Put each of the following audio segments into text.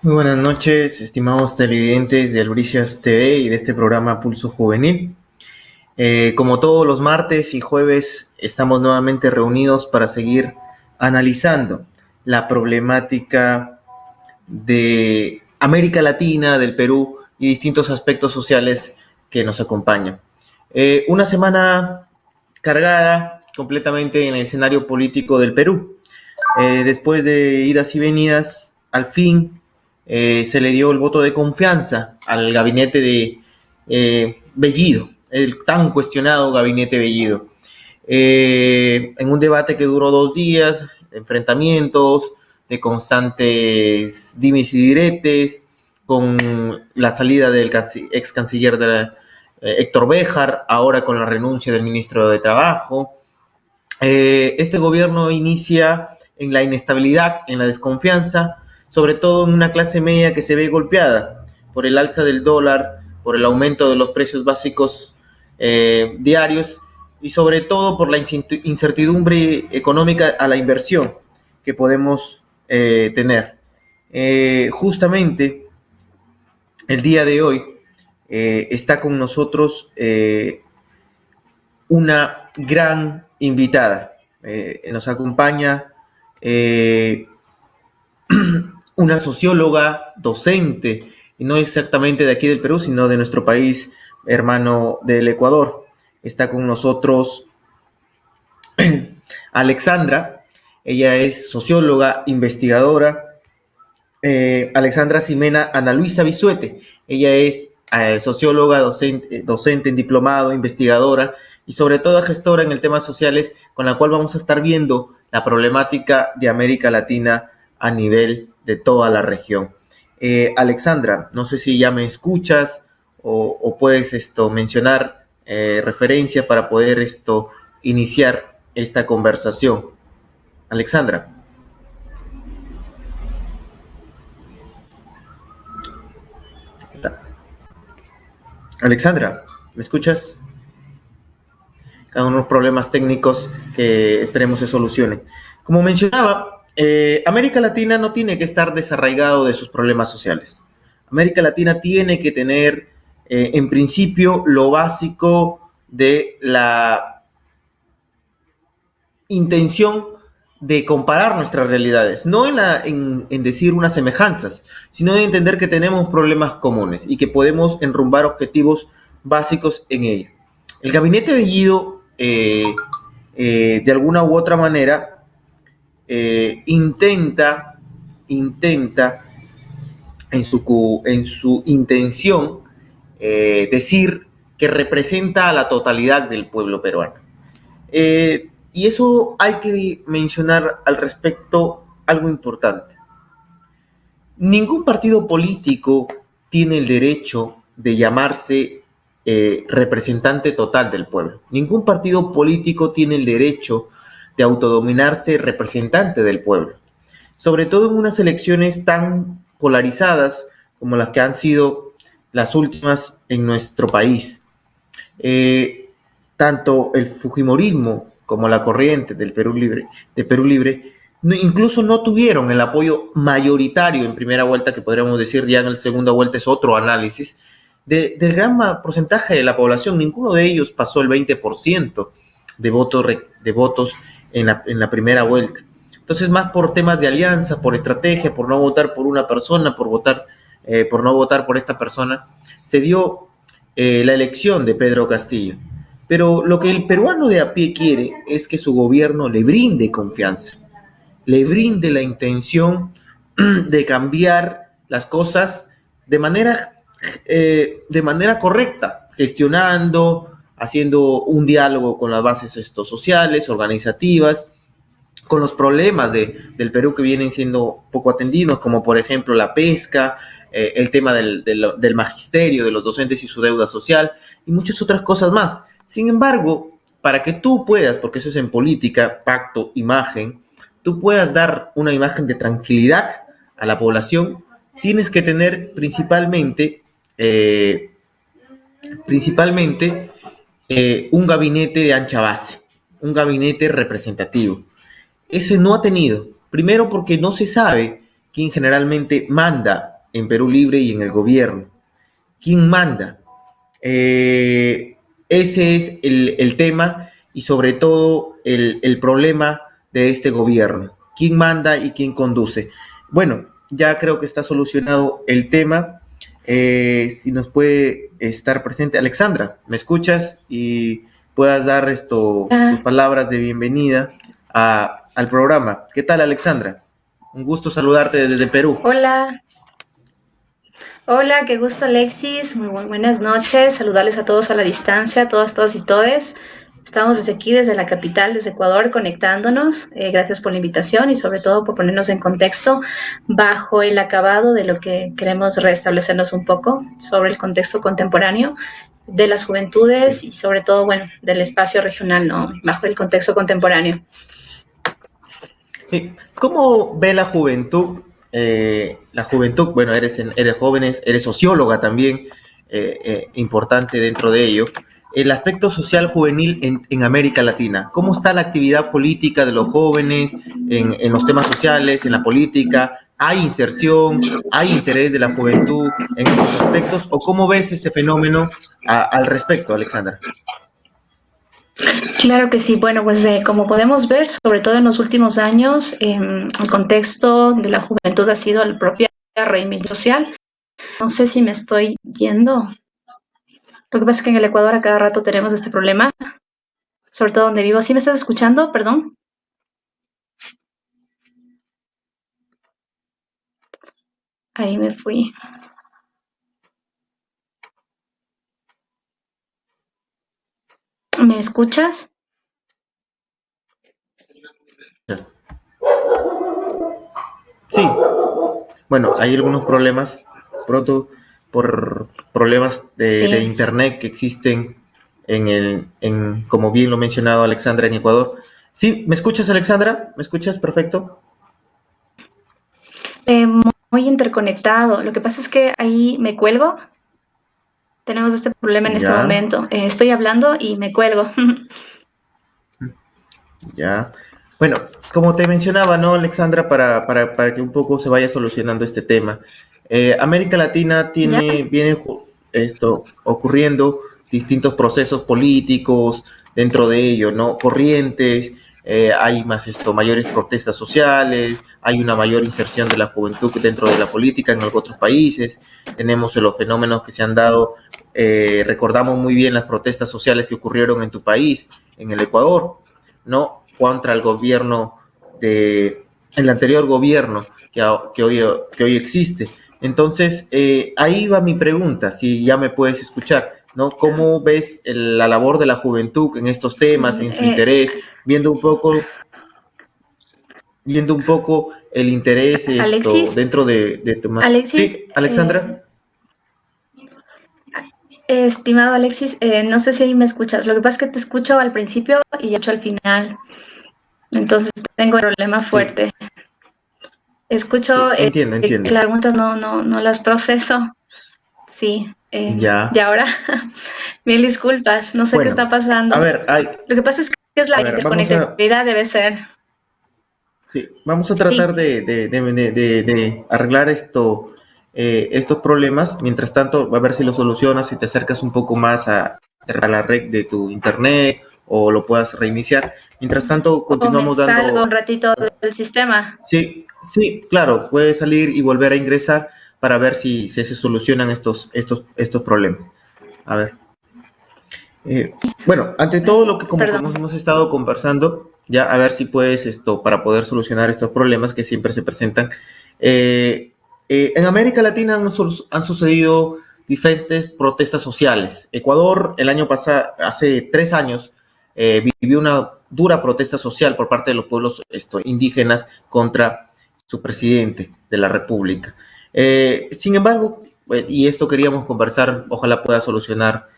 Muy buenas noches, estimados televidentes de Albricias TV y de este programa Pulso Juvenil. Como todos los martes y jueves, estamos nuevamente reunidos para seguir analizando la problemática de América Latina, del Perú y distintos aspectos sociales que nos acompañan. Una semana cargada completamente en el escenario político del Perú. Después de idas y venidas, al fin se le dio el voto de confianza al gabinete de Bellido, el tan cuestionado gabinete Bellido. En un debate que duró 2 días, enfrentamientos, de constantes dimes y diretes, con la salida del ex canciller Héctor Béjar, ahora con la renuncia del ministro de Trabajo. Este gobierno inicia en la inestabilidad, en la desconfianza, sobre todo en una clase media que se ve golpeada por el alza del dólar, por el aumento de los precios básicos diarios y sobre todo por la incertidumbre económica a la inversión que podemos tener. Justamente el día de hoy está con nosotros una gran invitada. Nos acompaña una socióloga, docente, y no exactamente de aquí del Perú, sino de nuestro país hermano del Ecuador. Está con nosotros Alexandra. Ella es socióloga, investigadora. Alexandra Ximena Ana Luisa Bisuete. Ella es socióloga, docente en diplomado, investigadora y sobre todo gestora en el temas sociales, con la cual vamos a estar viendo la problemática de América Latina a nivel de toda la región. Alexandra, no sé si ya me escuchas o puedes mencionar referencias para poder iniciar esta conversación. Alexandra. Alexandra, ¿me escuchas? Hay unos problemas técnicos que esperemos se solucionen. Como mencionaba, América Latina no tiene que estar desarraigado de sus problemas sociales. América Latina tiene que tener, en principio, lo básico de la intención de comparar nuestras realidades, no en decir unas semejanzas, sino en entender que tenemos problemas comunes y que podemos enrumbar objetivos básicos en ella. El gabinete Bellido, de alguna u otra manera, intenta en su intención decir que representa a la totalidad del pueblo peruano. Y eso hay que mencionar al respecto algo importante. Ningún partido político tiene el derecho de llamarse representante total del pueblo. Ningún partido político tiene el derecho de autodominarse representante del pueblo. Sobre todo en unas elecciones tan polarizadas como las que han sido las últimas en nuestro país. Tanto el fujimorismo como la corriente del Perú Libre, incluso no tuvieron el apoyo mayoritario en primera vuelta, que podríamos decir ya en la segunda vuelta es otro análisis, del gran porcentaje de la población. Ninguno de ellos pasó el 20% de votos en la primera vuelta. Entonces, más por temas de alianza, por estrategia, por no votar por una persona, por no votar por esta persona, se dio la elección de Pedro Castillo. Pero lo que el peruano de a pie quiere es que su gobierno le brinde confianza, le brinde la intención de cambiar las cosas de manera correcta, gestionando, haciendo un diálogo con las bases sociales, organizativas, con los problemas del Perú que vienen siendo poco atendidos, como por ejemplo la pesca, el tema del magisterio, de los docentes y su deuda social, y muchas otras cosas más. Sin embargo, para que tú puedas, porque eso es en política, pacto, imagen, tú puedas dar una imagen de tranquilidad a la población, tienes que tener principalmente un gabinete de ancha base, un gabinete representativo. Ese no ha tenido, primero porque no se sabe quién generalmente manda en Perú Libre y en el gobierno. ¿Quién manda? Ese es el tema y sobre todo el problema de este gobierno. ¿Quién manda y quién conduce? Bueno, ya creo que está solucionado el tema. Si nos puede estar presente, Alexandra, ¿me escuchas? Y puedas dar tus Ah, palabras de bienvenida al programa. ¿Qué tal, Alexandra? Un gusto saludarte desde Perú. hola, hola, qué gusto Alexis, muy buenas noches, saludarles a todos a la distancia, todas y todes. Estamos desde aquí, desde la capital, desde Ecuador, conectándonos. Gracias por la invitación y sobre todo por ponernos en contexto bajo el acabado de lo que queremos restablecernos un poco sobre el contexto contemporáneo de las juventudes Sí. y sobre todo, bueno, del espacio regional, ¿no? Bajo el contexto contemporáneo. ¿Cómo ve la juventud? La juventud, bueno, eres joven, eres socióloga también, importante dentro de ello. El aspecto social juvenil en América Latina. ¿Cómo está la actividad política de los jóvenes en los temas sociales, en la política? ¿Hay inserción? ¿Hay interés de la juventud en estos aspectos? ¿O cómo ves este fenómeno al respecto, Alexandra? Claro que sí. Bueno, pues como podemos ver, sobre todo en los últimos años, el contexto de la juventud ha sido la propia reivindicación social. No sé si me estoy yendo. Lo que pasa es que en el Ecuador a cada rato tenemos este problema, sobre todo donde vivo. ¿Sí me estás escuchando? Perdón. Ahí me fui. ¿Me escuchas? Sí, bueno, hay algunos problemas pronto por problemas de Sí. internet que existen como bien lo ha mencionado Alexandra, en Ecuador. Sí, ¿me escuchas, Alexandra? ¿Me escuchas? Perfecto. Muy interconectado. Lo que pasa es que ahí me cuelgo. Tenemos este problema en este Ya, momento. Estoy hablando y me cuelgo. ya. Bueno, como te mencionaba, ¿no, Alexandra? Para que un poco se vaya solucionando este tema. América Latina ¿Ya? viene esto ocurriendo distintos procesos políticos dentro de ello, ¿no? Corrientes, hay mayores protestas sociales, hay una mayor inserción de la juventud dentro de la política en otros países, tenemos los fenómenos que se han dado, recordamos muy bien las protestas sociales que ocurrieron en tu país, en el Ecuador, ¿no? Contra el gobierno el anterior gobierno que hoy existe. Entonces, ahí va mi pregunta, si ya me puedes escuchar, ¿no? ¿Cómo ves la labor de la juventud en estos temas, en su Eh, interés, viendo un poco el interés Alexis, dentro de tu... Alexis, Sí, Alexandra. estimado Alexis, no sé si ahí me escuchas. Lo que pasa es que te escucho al principio y escucho al final. Entonces tengo un problema Sí, fuerte. Escucho sí, entiendo, las entiendo. preguntas, no las proceso. Sí. Y Ya. ahora, mil disculpas, no sé qué Bueno, está pasando. a ver, Lo que pasa es que es la a ver, interconectividad, debe ser. sí, vamos a Sí, tratar de arreglar estos problemas. Mientras tanto, a ver si lo solucionas, si te acercas un poco más a la red de tu internet o lo puedas reiniciar. Mientras tanto, o me continuamos salgo dando... un ratito del sistema. Sí, sí, claro, puedes salir y volver a ingresar para ver si se solucionan estos problemas. A ver. Bueno, ante todo lo que como Perdón. hemos estado conversando, ya a ver si puedes para poder solucionar estos problemas que siempre se presentan. En América Latina han sucedido diferentes protestas sociales. Ecuador el año pasado, hace 3 años, vivió una dura protesta social por parte de los pueblos indígenas contra su presidente de la República. Sin embargo, y esto queríamos conversar, ojalá pueda solucionar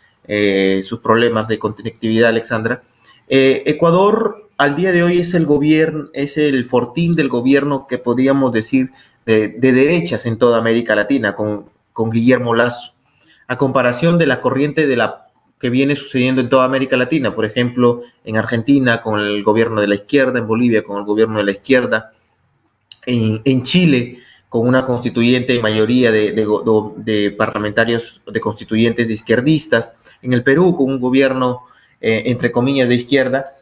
sus problemas de conectividad, Alexandra. Ecuador al día de hoy es el gobierno, es el fortín del gobierno que podríamos decir de derechas en toda América Latina, con Guillermo Lazo, a comparación de la corriente que viene sucediendo en toda América Latina, por ejemplo, en Argentina con el gobierno de la izquierda, en Bolivia con el gobierno de la izquierda, en Chile con una constituyente mayoría de parlamentarios, de constituyentes de izquierdistas. En el Perú, con un gobierno, entre comillas, de izquierda.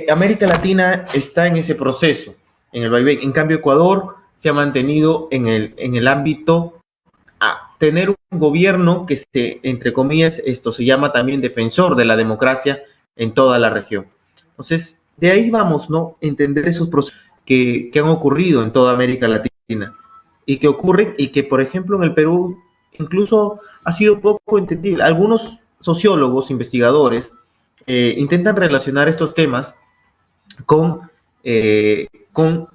América Latina está en ese proceso, en el vaivén. En cambio, Ecuador se ha mantenido en el ámbito a tener un gobierno que, entre comillas, esto se llama también defensor de la democracia en toda la región. Entonces, de ahí vamos, ¿no? Entender esos procesos que han ocurrido en toda América Latina y que ocurren y que, por ejemplo, en el Perú incluso ha sido poco entendible. Algunos sociólogos, investigadores, intentan relacionar estos temas con, con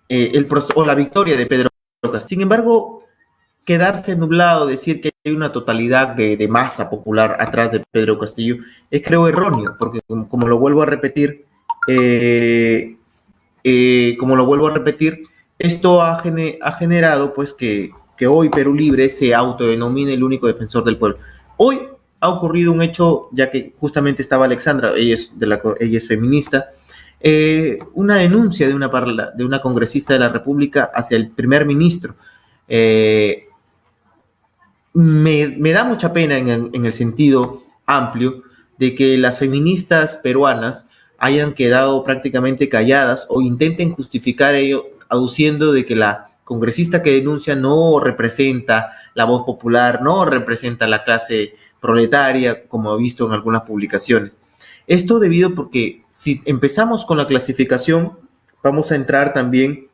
la victoria de Pedro Castillo. Sin embargo, quedarse nublado, decir que hay una totalidad de masa popular atrás de Pedro Castillo, es creo erróneo, porque como lo vuelvo a repetir, esto ha generado pues que hoy Perú Libre se autodenomine el único defensor del pueblo. Hoy ha ocurrido un hecho, ya que justamente estaba Alexandra, ella es feminista, una denuncia de una congresista de la República hacia el primer ministro. Me da mucha pena en el sentido amplio de que las feministas peruanas hayan quedado prácticamente calladas o intenten justificar ello aduciendo de que la congresista que denuncia no representa la voz popular, no representa la clase proletaria, como he visto en algunas publicaciones. Esto debido porque si empezamos con la clasificación, vamos a entrar también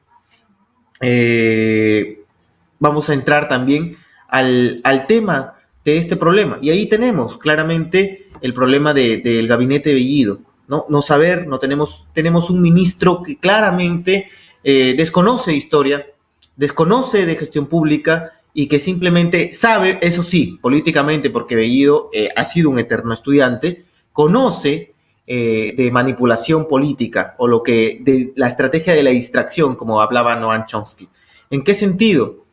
al tema de este problema. Y ahí tenemos claramente el problema del gabinete Bellido. No saber, tenemos un ministro que claramente desconoce de historia, desconoce de gestión pública y que simplemente sabe, eso sí, políticamente, porque Bellido ha sido un eterno estudiante, conoce de manipulación política o de la estrategia de la distracción, como hablaba Noam Chomsky. ¿En qué sentido?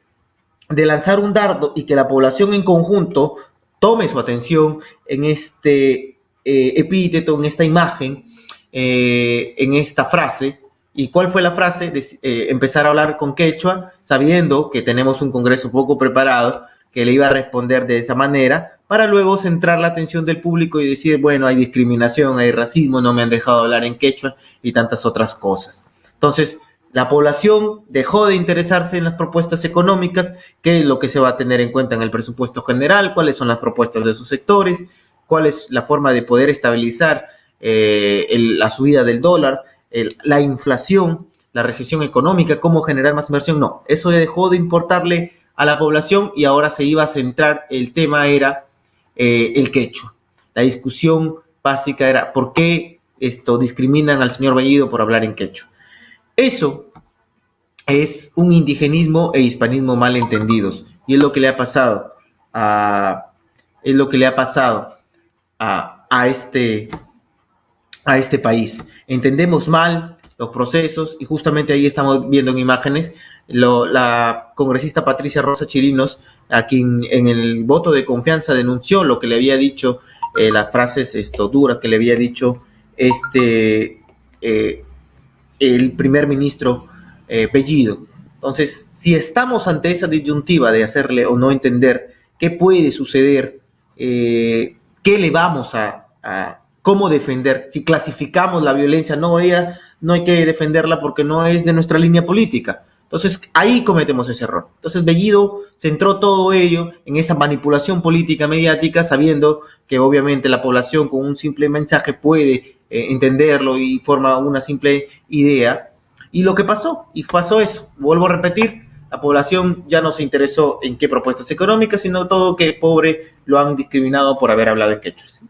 De lanzar un dardo y que la población en conjunto tome su atención en este epíteto, en esta imagen, en esta frase. ¿Y cuál fue la frase? Empezar a hablar con quechua, sabiendo que tenemos un Congreso poco preparado, que le iba a responder de esa manera, para luego centrar la atención del público y decir, bueno, hay discriminación, hay racismo, no me han dejado hablar en quechua y tantas otras cosas. Entonces, la población dejó de interesarse en las propuestas económicas, qué es lo que se va a tener en cuenta en el presupuesto general, cuáles son las propuestas de sus sectores, cuál es la forma de poder estabilizar la subida del dólar, la inflación, la recesión económica, cómo generar más inversión. No, eso dejó de importarle a la población y ahora se iba a centrar, el tema era el quechua. La discusión básica era por qué discriminan al señor Bellido por hablar en quechua. Eso es un indigenismo e hispanismo mal entendidos y es lo que le ha pasado a este país. Entendemos mal los procesos y justamente ahí estamos viendo en imágenes la congresista Patricia Rosa Chirinos, a quien en el voto de confianza denunció lo que le había dicho, las frases duras que le había dicho el primer ministro Bellido. Entonces, si estamos ante esa disyuntiva de hacerle o no entender qué puede suceder, qué le vamos cómo defender, si clasificamos la violencia, no hay que defenderla porque no es de nuestra línea política. Entonces, ahí cometemos ese error. Entonces, Bellido centró todo ello en esa manipulación política mediática, sabiendo que obviamente la población con un simple mensaje puede entenderlo y forma una simple idea. Y lo que pasó eso. Vuelvo a repetir, la población ya no se interesó en qué propuestas económicas, sino todo que pobre lo han discriminado por haber hablado en quechua. ¿Sí?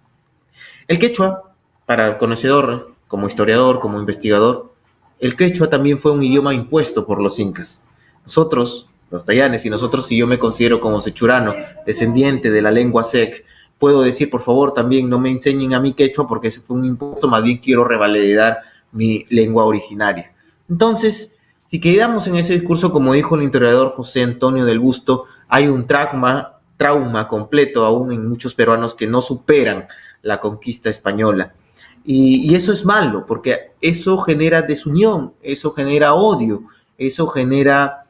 El quechua, para el conocedor, como historiador, como investigador, el quechua también fue un idioma impuesto por los incas. Nosotros, los tayanes, y yo me considero como sechurano, descendiente de la lengua sec, puedo decir, por favor, también no me enseñen a mí quechua porque ese fue un impuesto, más bien quiero revalidar mi lengua originaria. Entonces, si quedamos en ese discurso, como dijo el historiador José Antonio del Busto, hay un trauma completo aún en muchos peruanos que no superan la conquista española. Y eso es malo, porque eso genera desunión, eso genera odio, eso genera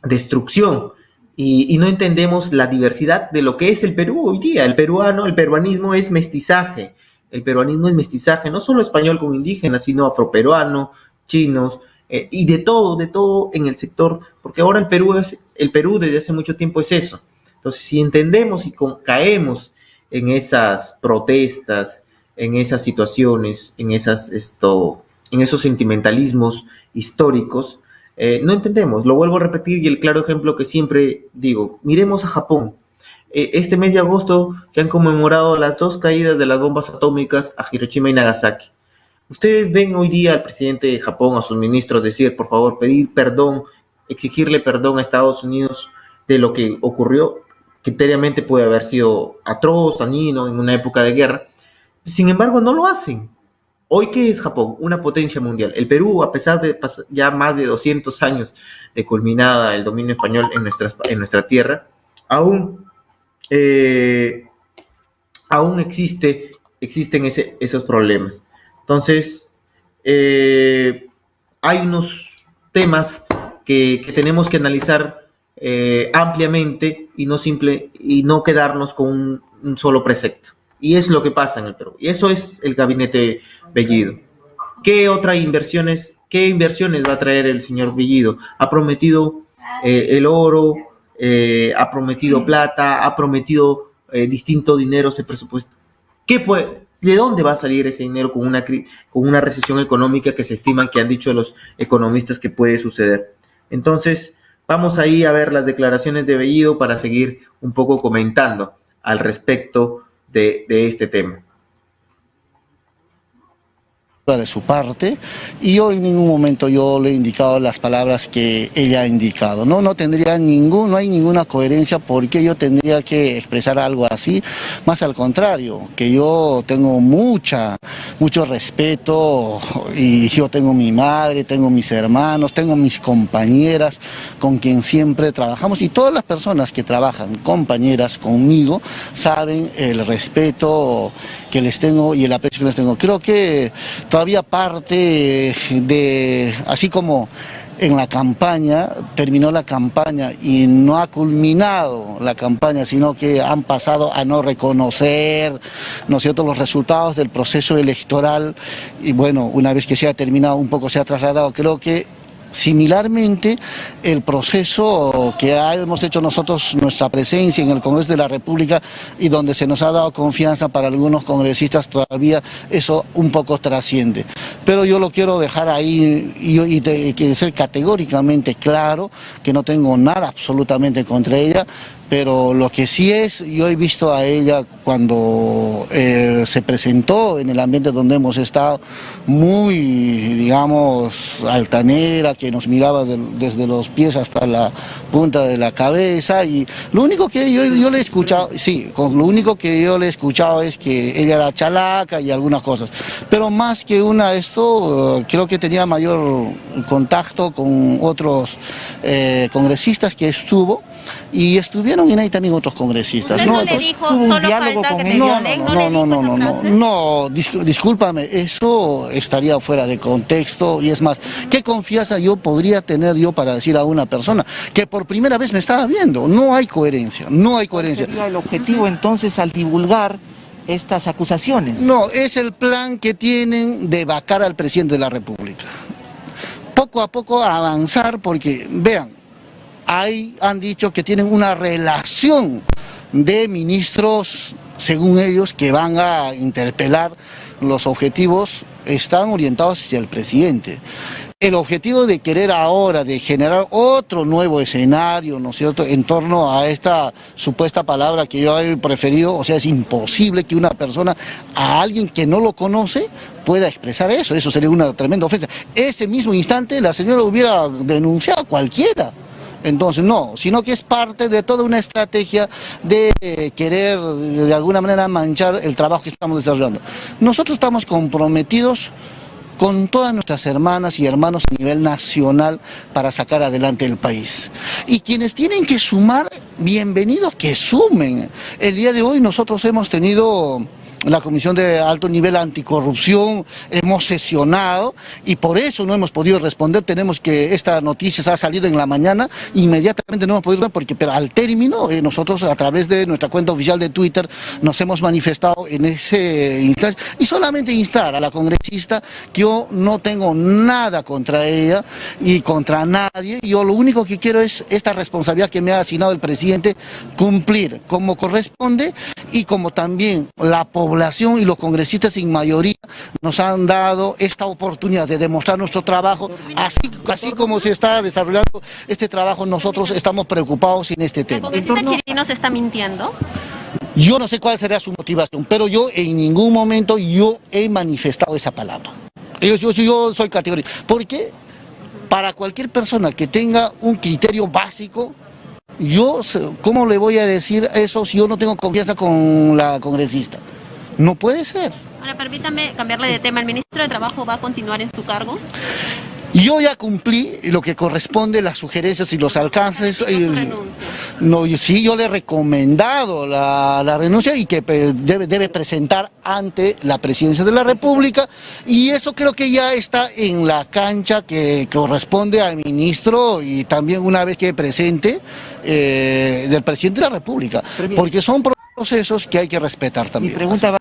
destrucción y no entendemos la diversidad de lo que es el Perú hoy día. El peruanismo es mestizaje. El peruanismo es mestizaje, no solo español con indígenas, sino afroperuano, chinos, y de todo en el sector, porque ahora el Perú desde hace mucho tiempo es eso. Entonces, si entendemos y caemos en esas protestas, en esas situaciones, en esos sentimentalismos históricos, no entendemos. Lo vuelvo a repetir y el claro ejemplo que siempre digo, miremos a Japón. Este mes de agosto se han conmemorado las 2 caídas de las bombas atómicas a Hiroshima y Nagasaki. Ustedes ven hoy día al presidente de Japón, a sus ministros decir, por favor, pedir perdón, exigirle perdón a Estados Unidos de lo que ocurrió, que criteriamente puede haber sido atroz, dañino en una época de guerra. Sin embargo, no lo hacen. Hoy, ¿qué es Japón? Una potencia mundial. El Perú, a pesar de ya más de 200 años de culminada el dominio español en nuestra tierra, aún existen esos problemas. Entonces, hay unos temas que tenemos que analizar ampliamente y no quedarnos con un solo precepto. Y es lo que pasa en el Perú. Y eso es el gabinete Bellido. ¿Qué inversiones va a traer el señor Bellido? Ha prometido el oro, ha prometido plata, ha prometido distinto dinero, ese presupuesto. ¿De dónde va a salir ese dinero con una recesión económica que se estima, que han dicho los economistas, que puede suceder? Entonces, vamos ahí a ver las declaraciones de Bellido para seguir un poco comentando al respecto de este tema. De su parte, y yo en ningún momento yo le he indicado las palabras que ella ha indicado. No hay ninguna coherencia porque yo tendría que expresar algo así, más al contrario, que yo tengo mucho respeto, y yo tengo mi madre, tengo mis hermanos, tengo mis compañeras con quien siempre trabajamos, y todas las personas que trabajan, compañeras conmigo, saben el respeto que les tengo y el aprecio que les tengo. Creo que todavía parte de, así como en la campaña, terminó la campaña y no ha culminado la campaña, sino que han pasado a no reconocer, ¿no es cierto?, los resultados del proceso electoral, y bueno, una vez que se ha terminado, un poco se ha trasladado. Creo que similarmente, el proceso que hemos hecho nosotros, nuestra presencia en el Congreso de la República, y donde se nos ha dado confianza para algunos congresistas, todavía eso un poco trasciende. Pero yo lo quiero dejar ahí y quiero ser categóricamente claro que no tengo nada absolutamente contra ella. Pero lo que sí es, yo he visto a ella cuando se presentó en el ambiente donde hemos estado, muy, digamos, altanera, que nos miraba desde los pies hasta la punta de la cabeza, y lo único que yo le he escuchado, lo único que yo le he escuchado es que ella era chalaca y algunas cosas, pero más que creo que tenía mayor contacto con otros congresistas que estuvo, y estuvieron ahí también otros congresistas. ¿No le dijo solo falta que te violen? No, discúlpame, eso estaría fuera de contexto, y es más, ¿qué confianza yo podría tener yo para decir a una persona que por primera vez me estaba viendo? No hay coherencia. ¿Cuál sería el objetivo entonces al divulgar estas acusaciones? No, es el plan que tienen de vacar al presidente de la República. Poco a poco avanzar, porque vean, ahí han dicho que tienen una relación de ministros, según ellos, que van a interpelar. Los objetivos están orientados hacia el presidente. El objetivo de querer ahora, de generar otro nuevo escenario, ¿no es cierto?, en torno a esta supuesta palabra que yo he preferido, o sea, es imposible que una persona, a alguien que no lo conoce, pueda expresar eso. Eso sería una tremenda ofensa. Ese mismo instante la señora hubiera denunciado a cualquiera. Entonces no, sino que es parte de toda una estrategia de querer de alguna manera manchar el trabajo que estamos desarrollando. Nosotros estamos comprometidos con todas nuestras hermanas y hermanos a nivel nacional para sacar adelante el país. Y quienes tienen que sumar, bienvenidos que sumen. El día de hoy nosotros hemos tenido la Comisión de Alto Nivel Anticorrupción, hemos sesionado y por eso no hemos podido responder. Tenemos que esta noticia ha salido en la mañana, inmediatamente no hemos podido responder, pero al término nosotros a través de nuestra cuenta oficial de Twitter nos hemos manifestado en ese instante y solamente instar a la congresista que yo no tengo nada contra ella y contra nadie. Yo lo único que quiero es esta responsabilidad que me ha asignado el presidente, cumplir como corresponde y como también la población y los congresistas en mayoría nos han dado esta oportunidad de demostrar nuestro trabajo, así como se está desarrollando este trabajo, nosotros estamos preocupados en este tema. ¿El congresista Chirinos está mintiendo? Yo no sé cuál será su motivación, pero yo en ningún momento yo he manifestado esa palabra. Yo soy categórico. Porque para cualquier persona que tenga un criterio básico, ¿cómo le voy a decir eso si yo no tengo confianza con la congresista? No puede ser. Ahora, permítame cambiarle de tema. ¿El ministro de Trabajo va a continuar en su cargo? Yo ya cumplí lo que corresponde, las sugerencias y los alcances. No, sí, yo le he recomendado la renuncia y que debe presentar ante la presidencia de la República, y eso creo que ya está en la cancha que corresponde al ministro y también una vez que presente del presidente de la República, porque son procesos que hay que respetar también. Mi pregunta va...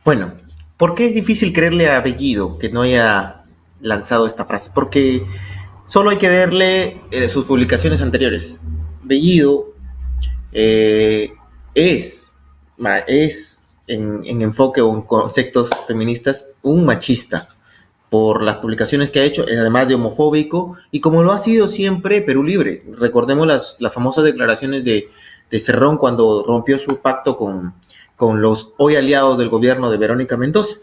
Bueno, ¿por qué es difícil creerle a Bellido que no haya lanzado esta frase? Porque solo hay que verle sus publicaciones anteriores. Bellido es en enfoque o en conceptos feministas un machista por las publicaciones que ha hecho, además de homofóbico, y como lo ha sido siempre Perú Libre. Recordemos las famosas declaraciones de Cerrón cuando rompió su pacto con los hoy aliados del gobierno de Verónica Mendoza.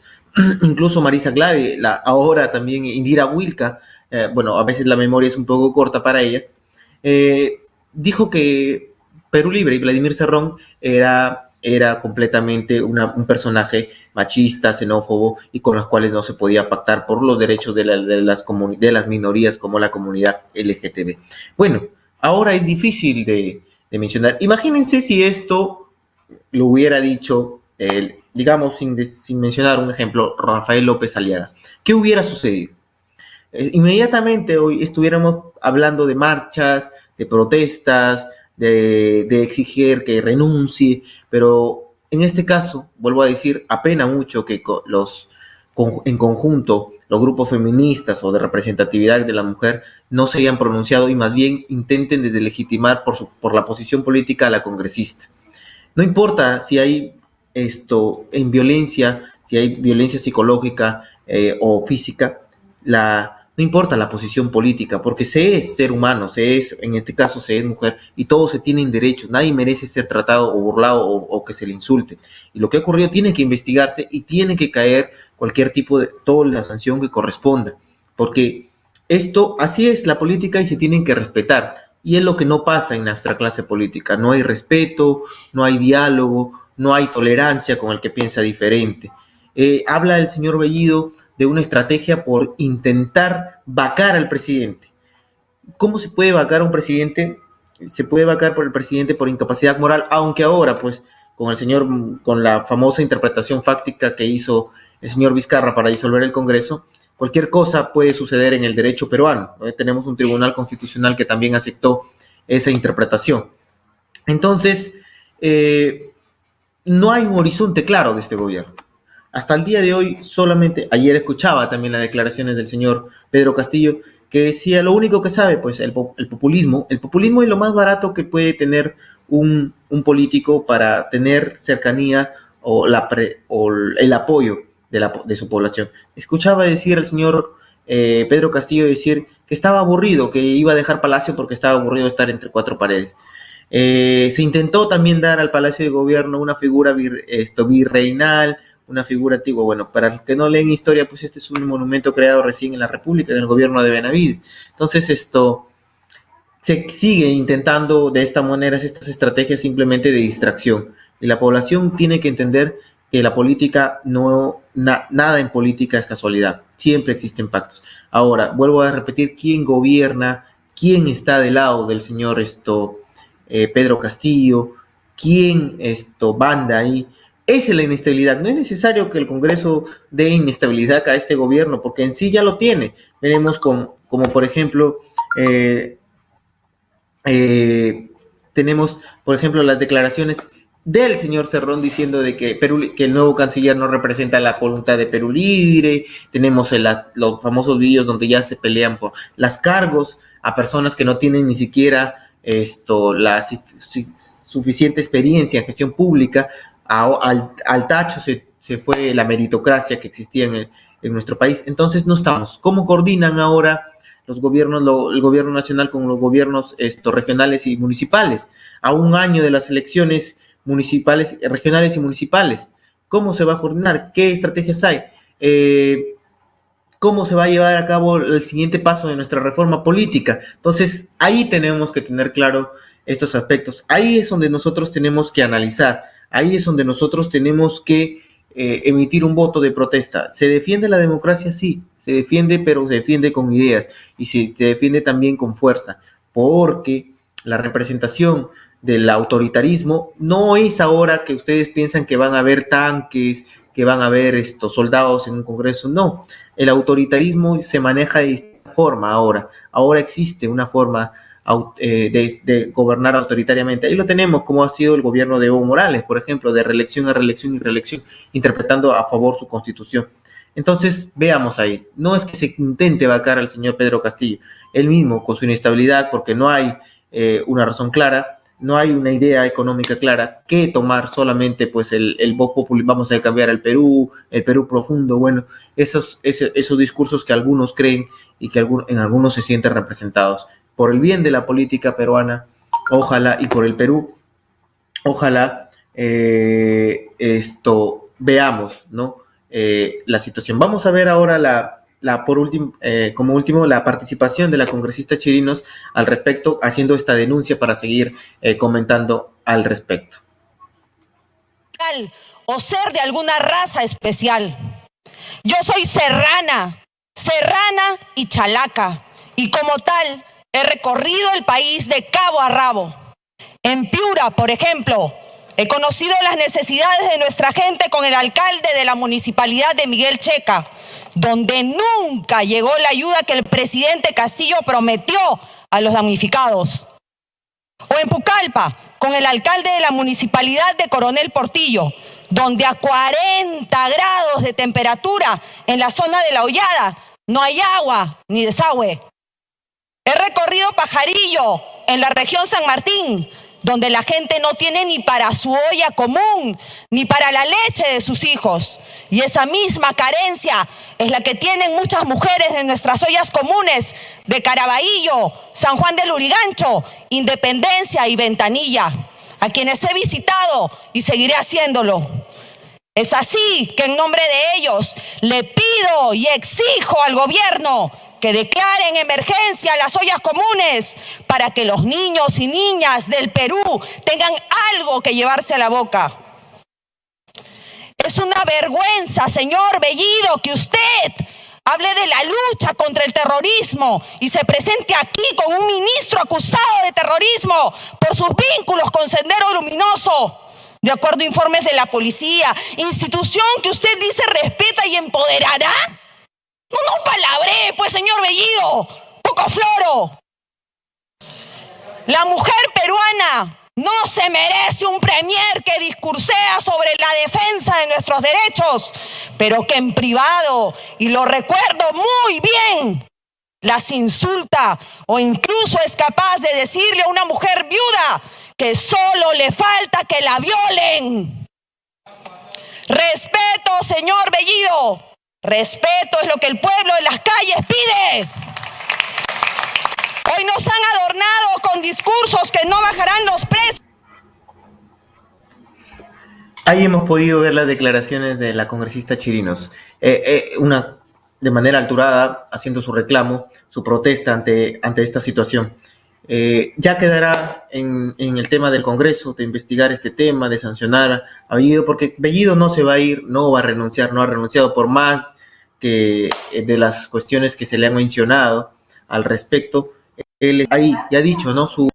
Incluso Marisa Glave, ahora también Indira Wilca, a veces la memoria es un poco corta para ella, dijo que Perú Libre y Vladimir Cerrón era completamente un personaje machista, xenófobo y con los cuales no se podía pactar por los derechos de las minorías como la comunidad LGTB. Bueno, ahora es difícil de mencionar. Imagínense si esto lo hubiera dicho, digamos, sin mencionar un ejemplo, Rafael López Aliaga. ¿Qué hubiera sucedido? Inmediatamente hoy estuviéramos hablando de marchas, de protestas, de exigir que renuncie, pero en este caso, vuelvo a decir, apena mucho que en conjunto los grupos feministas o de representatividad de la mujer no se hayan pronunciado y más bien intenten deslegitimar por la posición política a la congresista. No importa si hay en violencia, si hay violencia psicológica o física, no importa la posición política, porque se es ser humano, en este caso se es mujer, y todos se tienen derechos, nadie merece ser tratado o burlado o que se le insulte. Y lo que ha ocurrido tiene que investigarse y tiene que caer cualquier tipo de, toda la sanción que corresponda, porque así es la política y se tienen que respetar. Y es lo que no pasa en nuestra clase política. No hay respeto, no hay diálogo, no hay tolerancia con el que piensa diferente. Habla el señor Bellido de una estrategia por intentar vacar al presidente. ¿Cómo se puede vacar a un presidente? Se puede vacar por el presidente por incapacidad moral, aunque ahora, pues, con la famosa interpretación fáctica que hizo el señor Vizcarra para disolver el Congreso, cualquier cosa puede suceder en el derecho peruano. Tenemos un tribunal constitucional que también aceptó esa interpretación. Entonces, no hay un horizonte claro de este gobierno. Hasta el día de hoy, ayer escuchaba también las declaraciones del señor Pedro Castillo, que decía lo único que sabe, pues el populismo. El populismo es lo más barato que puede tener un político para tener cercanía o el apoyo de su población. Escuchaba decir al señor Pedro Castillo decir que estaba aburrido, que iba a dejar Palacio porque estaba aburrido de estar entre cuatro paredes. Se intentó también dar al Palacio de Gobierno una figura virreinal, una figura antigua. Bueno, para los que no leen historia, pues este es un monumento creado recién en la República, en el gobierno de Benavides. Entonces se sigue intentando de esta manera estas estrategias simplemente de distracción. Y la población tiene que entender que la política nada en política es casualidad, siempre existen pactos. Ahora, vuelvo a repetir, ¿quién gobierna? ¿Quién está del lado del señor Pedro Castillo? quién banda ahí. Esa es la inestabilidad. No es necesario que el Congreso dé inestabilidad a este gobierno, porque en sí ya lo tiene. Veremos como por ejemplo, tenemos, por ejemplo, las declaraciones del señor Cerrón diciendo de que que el nuevo canciller no representa la voluntad de Perú Libre. Tenemos los famosos videos donde ya se pelean por las cargos a personas que no tienen ni siquiera la suficiente experiencia en gestión pública. Al tacho se fue la meritocracia que existía en nuestro país. Entonces no estamos. ¿Cómo coordinan ahora los gobiernos, el gobierno nacional con los gobiernos regionales y municipales? A un año de las elecciones municipales, regionales y municipales. ¿Cómo se va a coordinar? ¿Qué estrategias hay? ¿Cómo se va a llevar a cabo el siguiente paso de nuestra reforma política? Entonces, ahí tenemos que tener claro estos aspectos. Ahí es donde nosotros tenemos que analizar. Ahí es donde nosotros tenemos que emitir un voto de protesta. ¿Se defiende la democracia? Sí, se defiende, pero se defiende con ideas y se defiende también con fuerza, porque la representación del autoritarismo no es ahora que ustedes piensan que van a haber tanques, que van a haber soldados en un congreso. No, el autoritarismo se maneja de esta forma ahora. Ahora existe una forma de gobernar autoritariamente. Ahí lo tenemos, como ha sido el gobierno de Evo Morales, por ejemplo, de reelección a reelección y reelección, interpretando a favor su constitución. Entonces, veamos ahí. No es que se intente vacar al señor Pedro Castillo, él mismo con su inestabilidad, porque no hay una razón clara, no hay una idea económica clara, que tomar solamente pues el voz popular, vamos a cambiar el Perú profundo. Bueno, esos discursos que algunos creen y que en algunos se sienten representados. Por el bien de la política peruana, ojalá, y por el Perú, ojalá veamos, ¿no? La situación. Vamos a ver ahora como último, la participación de la congresista Chirinos al respecto, haciendo esta denuncia para seguir comentando al respecto. O ser de alguna raza especial. Yo soy serrana y chalaca, y como tal he recorrido el país de cabo a rabo. En Piura, por ejemplo, he conocido las necesidades de nuestra gente con el alcalde de la municipalidad de Miguel Checa, donde nunca llegó la ayuda que el presidente Castillo prometió a los damnificados. O en Pucallpa, con el alcalde de la municipalidad de Coronel Portillo, donde a 40 grados de temperatura en la zona de La Hollada no hay agua ni desagüe. He recorrido Pajarillo, en la región San Martín, donde la gente no tiene ni para su olla común, ni para la leche de sus hijos. Y esa misma carencia es la que tienen muchas mujeres de nuestras ollas comunes de Caraballo, San Juan del Lurigancho, Independencia y Ventanilla, a quienes he visitado y seguiré haciéndolo. Es así que en nombre de ellos le pido y exijo al gobierno que declaren emergencia las ollas comunes para que los niños y niñas del Perú tengan algo que llevarse a la boca. Es una vergüenza, señor Bellido, que usted hable de la lucha contra el terrorismo y se presente aquí con un ministro acusado de terrorismo por sus vínculos con Sendero Luminoso, de acuerdo a informes de la policía, institución que usted dice respeta y empoderará. No palabré, pues, señor Bellido, poco floro. La mujer peruana no se merece un premier que discursea sobre la defensa de nuestros derechos, pero que en privado, y lo recuerdo muy bien, las insulta o incluso es capaz de decirle a una mujer viuda que solo le falta que la violen. Respeto, señor Bellido. Respeto es lo que el pueblo de las calles pide. Hoy nos han adornado con discursos que no bajarán los precios. Ahí hemos podido ver las declaraciones de la congresista Chirinos, de manera alturada, haciendo su reclamo, su protesta ante esta situación. Ya quedará en el tema del Congreso de investigar este tema, de sancionar a Bellido, porque Bellido no se va a ir, no va a renunciar, no ha renunciado por más que de las cuestiones que se le han mencionado al respecto. Él ahí ya ha dicho, ¿no? Su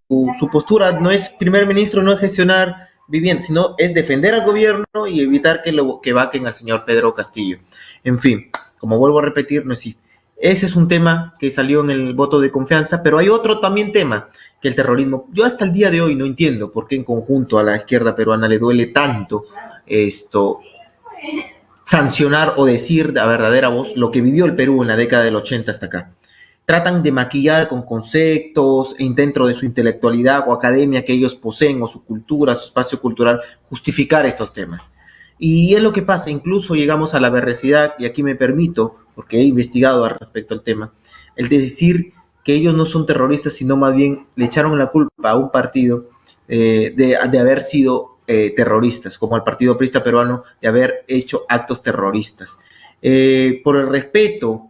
postura no es primer ministro, no es gestionar viviendo, sino es defender al gobierno y evitar que vaquen al señor Pedro Castillo. En fin, como vuelvo a repetir, no existe. Ese es un tema que salió en el voto de confianza, pero hay otro también tema, que el terrorismo. Yo hasta el día de hoy no entiendo por qué en conjunto a la izquierda peruana le duele tanto esto sancionar o decir a verdadera voz lo que vivió el Perú en la década del 80 hasta acá. Tratan de maquillar con conceptos dentro de su intelectualidad o academia que ellos poseen o su cultura, su espacio cultural, justificar estos temas. Y es lo que pasa, incluso llegamos a la veracidad, y aquí me permito, porque he investigado al respecto al tema, el de decir que ellos no son terroristas, sino más bien le echaron la culpa a un partido de haber sido terroristas, como al Partido Aprista Peruano, de haber hecho actos terroristas. Por el respeto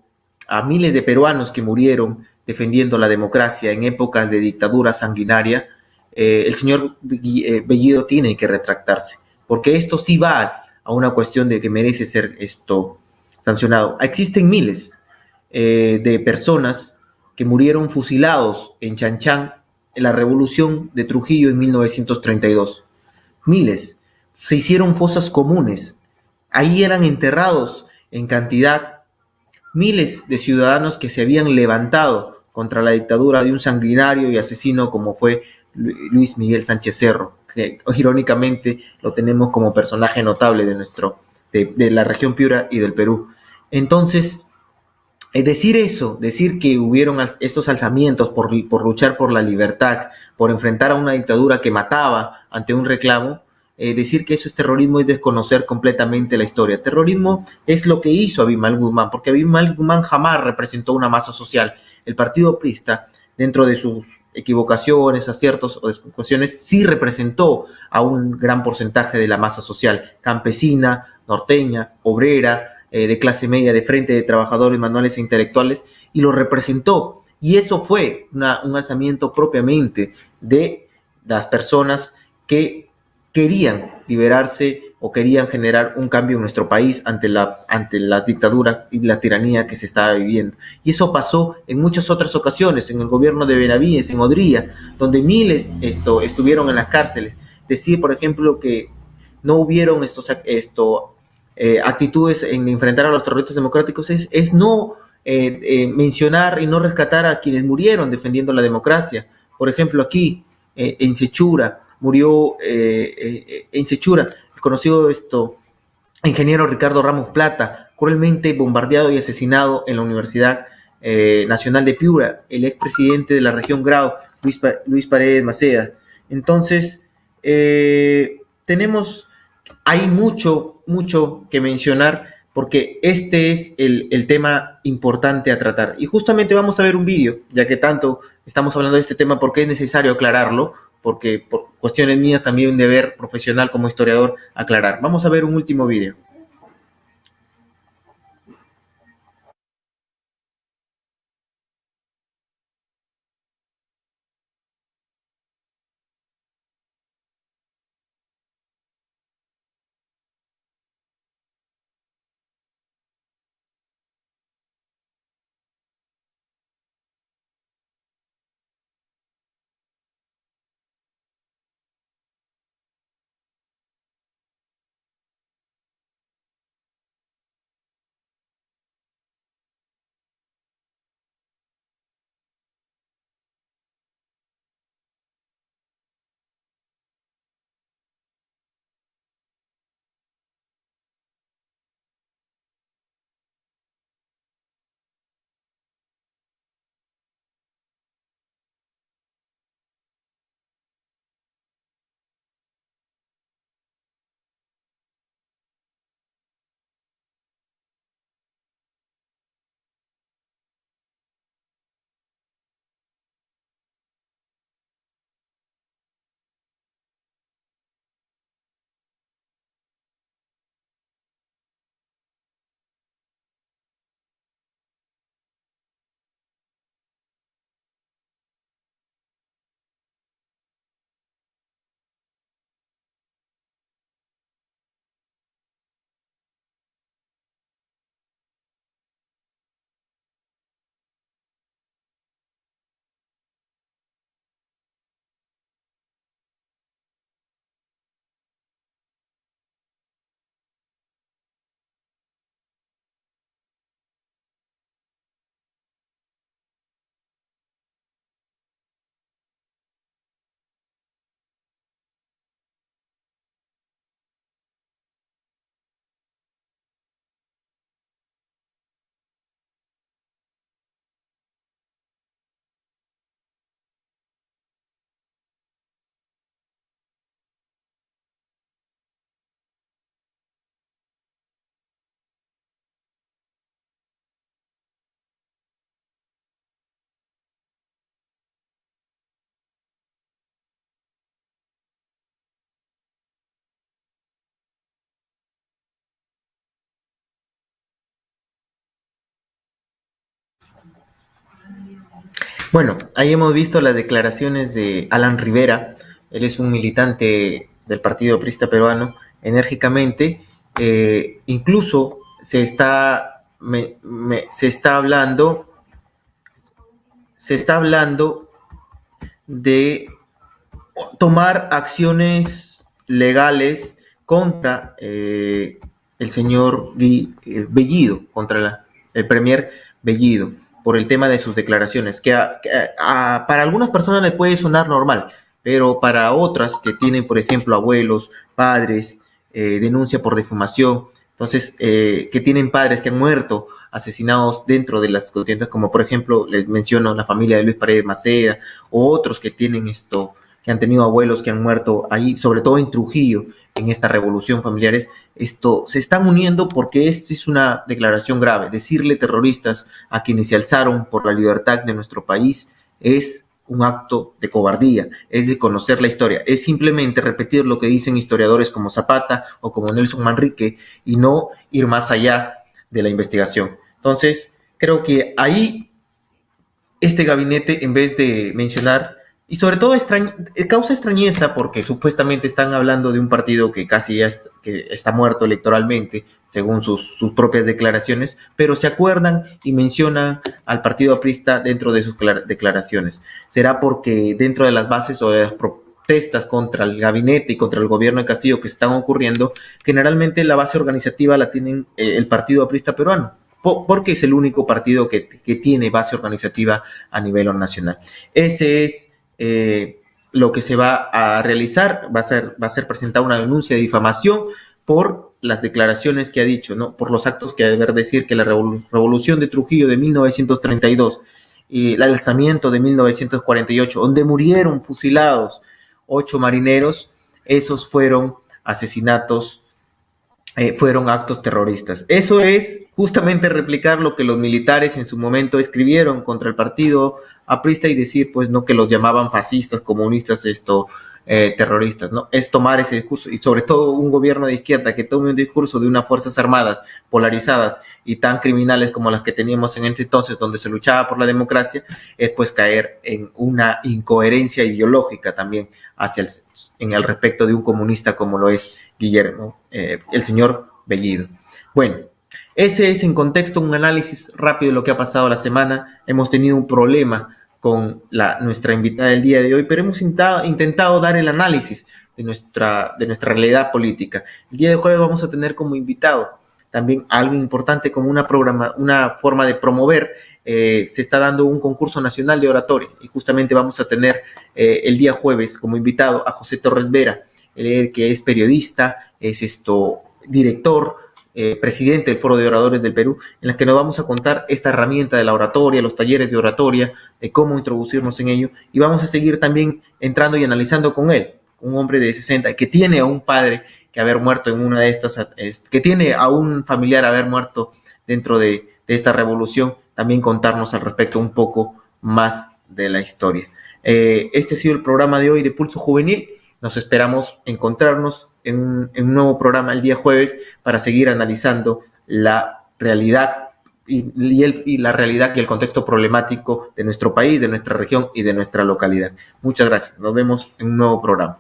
a miles de peruanos que murieron defendiendo la democracia en épocas de dictadura sanguinaria, el señor Bellido tiene que retractarse, porque esto sí va a una cuestión de que merece ser sancionado. Existen miles de personas que murieron fusilados en Chanchán en la revolución de Trujillo en 1932. Miles. Se hicieron fosas comunes. Ahí eran enterrados en cantidad miles de ciudadanos que se habían levantado contra la dictadura de un sanguinario y asesino como fue Luis Miguel Sánchez Cerro, que irónicamente lo tenemos como personaje notable de la región Piura y del Perú. Entonces, decir eso, decir que hubieron estos alzamientos por luchar por la libertad, por enfrentar a una dictadura que mataba ante un reclamo, decir que eso es terrorismo es desconocer completamente la historia. Terrorismo es lo que hizo Abimael Guzmán, porque Abimael Guzmán jamás representó una masa social. El Partido Aprista, dentro de sus equivocaciones, aciertos o descuestiones, sí representó a un gran porcentaje de la masa social, campesina, norteña, obrera, de clase media, de frente de trabajadores manuales e intelectuales, y lo representó. Y eso fue un alzamiento propiamente de las personas que querían liberarse o querían generar un cambio en nuestro país ante las dictaduras y la tiranía que se estaba viviendo. Y eso pasó en muchas otras ocasiones, en el gobierno de Benavides, en Odría, donde miles estuvieron en las cárceles. Decir, por ejemplo, que no hubieron actitudes en enfrentar a los terroristas democráticos es no mencionar y no rescatar a quienes murieron defendiendo la democracia. Por ejemplo, aquí en Sechura murió en Sechura el conocido ingeniero Ricardo Ramos Plata, cruelmente bombardeado y asesinado en la Universidad Nacional de Piura, el expresidente de la región Grau, Luis Paredes Maceda. Entonces, hay mucho que mencionar porque este es el tema importante a tratar. Y justamente vamos a ver un vídeo, ya que tanto estamos hablando de este tema, porque es necesario aclararlo, porque por cuestiones mías también de ver profesional como historiador aclarar. Vamos a ver un último vídeo. Bueno, ahí hemos visto las declaraciones de Alan Rivera. Él es un militante del Partido Aprista Peruano, enérgicamente. Incluso se está hablando de tomar acciones legales contra el señor Bellido, contra el premier Bellido, por el tema de sus declaraciones, que para algunas personas le puede sonar normal, pero para otras que tienen, por ejemplo, abuelos, padres, denuncia por difamación, entonces, que tienen padres que han muerto asesinados dentro de las contiendas, como por ejemplo, les menciono la familia de Luis Paredes Maceda, o otros que tienen que han tenido abuelos que han muerto ahí, sobre todo en Trujillo, en esta revolución familiares, se están uniendo porque esta es una declaración grave. Decirle terroristas a quienes se alzaron por la libertad de nuestro país es un acto de cobardía, es de conocer la historia, es simplemente repetir lo que dicen historiadores como Zapata o como Nelson Manrique y no ir más allá de la investigación. Entonces, creo que ahí este gabinete, en vez de mencionar, y sobre todo causa extrañeza porque supuestamente están hablando de un partido que casi ya que está muerto electoralmente, según sus propias declaraciones, pero se acuerdan y mencionan al partido aprista dentro de sus declaraciones. ¿Será porque dentro de las bases o de las protestas contra el gabinete y contra el gobierno de Castillo que están ocurriendo, generalmente la base organizativa la tienen el partido aprista peruano? Porque es el único partido que tiene base organizativa a nivel nacional. Ese es lo que se va a realizar. Va a ser presentada una denuncia de difamación por las declaraciones que ha dicho, ¿no? Por los actos que ha de decir que la revolución de Trujillo de 1932 y el alzamiento de 1948, donde murieron fusilados 8 marineros, esos fueron asesinatos, fueron actos terroristas. Eso es justamente replicar lo que los militares en su momento escribieron contra el partido aprista y decir, pues, no, que los llamaban fascistas, comunistas, terroristas, ¿no? Es tomar ese discurso, y sobre todo un gobierno de izquierda que tome un discurso de unas fuerzas armadas polarizadas y tan criminales como las que teníamos en ese entonces, donde se luchaba por la democracia, es pues caer en una incoherencia ideológica también en el respecto de un comunista como lo es Guillermo, el señor Bellido. Bueno, ese es en contexto un análisis rápido de lo que ha pasado la semana. Hemos tenido un problema con nuestra invitada del día de hoy, pero hemos intentado dar el análisis de nuestra realidad política. El día de jueves vamos a tener como invitado también algo importante como una forma de promover. Se está dando un concurso nacional de oratoria y justamente vamos a tener el día jueves como invitado a José Torres Vera, que es periodista, es director, presidente del Foro de Oradores del Perú, en la que nos vamos a contar esta herramienta de la oratoria, los talleres de oratoria, de cómo introducirnos en ello, y vamos a seguir también entrando y analizando con él, un hombre de 60 que tiene a un padre que haber muerto en una de estas, que tiene a un familiar haber muerto dentro de esta revolución, también contarnos al respecto un poco más de la historia. Este ha sido el programa de hoy de Pulso Juvenil. Nos esperamos encontrarnos en un nuevo programa el día jueves para seguir analizando la realidad y la realidad y el contexto problemático de nuestro país, de nuestra región y de nuestra localidad. Muchas gracias. Nos vemos en un nuevo programa.